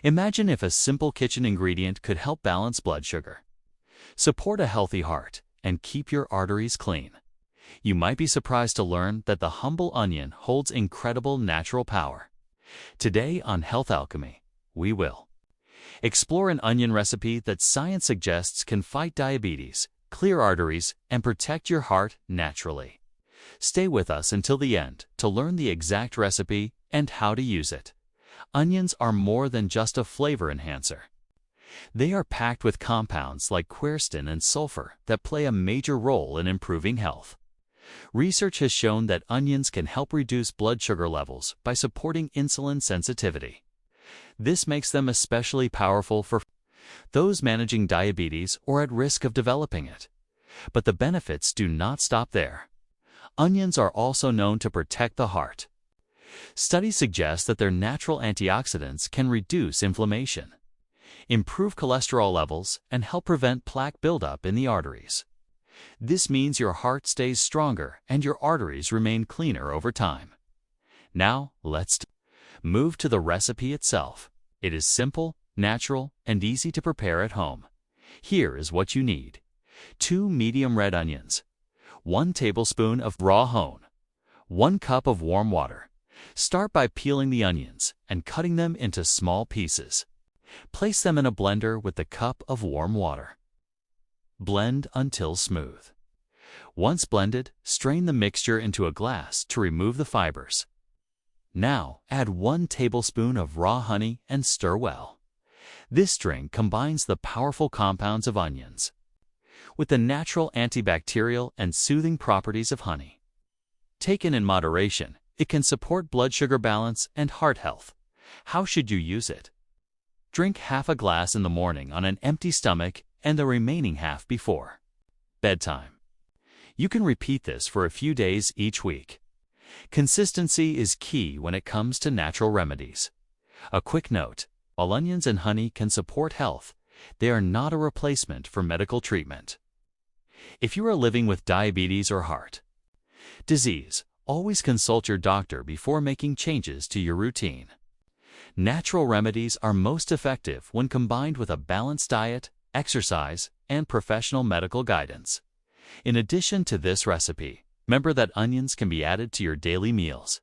Imagine if a simple kitchen ingredient could help balance blood sugar, support a healthy heart, and keep your arteries clean. You might be surprised to learn that the humble onion holds incredible natural power. Today on Health Alchemy, we will explore an onion recipe that science suggests can fight diabetes, clear arteries, and protect your heart naturally. Stay with us until the end to learn the exact recipe and how to use it. Onions are more than just a flavor enhancer. They are packed with compounds like quercetin and sulfur that play a major role in improving health. Research has shown that onions can help reduce blood sugar levels by supporting insulin sensitivity. This makes them especially powerful for those managing diabetes or at risk of developing it. But the benefits do not stop there. Onions are also known to protect the heart. Studies suggest that their natural antioxidants can reduce inflammation, improve cholesterol levels, and help prevent plaque buildup in the arteries. This means your heart stays stronger and your arteries remain cleaner over time. Now, let's move to the recipe itself. It is simple, natural, and easy to prepare at home. Here is what you need: 2 medium red onions, 1 tablespoon of raw hone, 1 cup of warm water. Start by peeling the onions and cutting them into small pieces. Place them in a blender with the cup of warm water. Blend until smooth. Once blended, strain the mixture into a glass to remove the fibers. Now, add 1 tablespoon of raw honey and stir well. This drink combines the powerful compounds of onions with the natural antibacterial and soothing properties of honey. Taken in moderation, it can support blood sugar balance and heart health. How should you use it? Drink half a glass in the morning on an empty stomach and the remaining half before bedtime. You can repeat this for a few days each week. Consistency is key when it comes to natural remedies. A quick note: while onions and honey can support health, they are not a replacement for medical treatment. If you are living with diabetes or heart disease, always consult your doctor before making changes to your routine. Natural remedies are most effective when combined with a balanced diet, exercise, and professional medical guidance. In addition to this recipe, remember that onions can be added to your daily meals.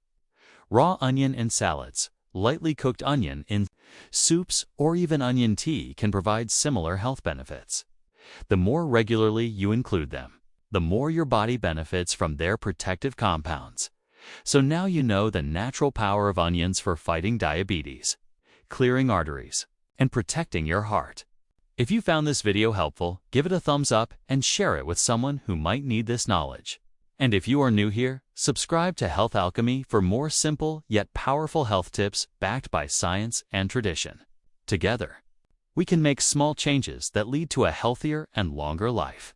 Raw onion in salads, lightly cooked onion in soups, or even onion tea can provide similar health benefits. The more regularly you include them, the more your body benefits from their protective compounds. So now you know the natural power of onions for fighting diabetes, clearing arteries, and protecting your heart. If you found this video helpful, give it a thumbs up and share it with someone who might need this knowledge. And if you are new here, subscribe to Health Alchemy for more simple yet powerful health tips backed by science and tradition. Together, we can make small changes that lead to a healthier and longer life.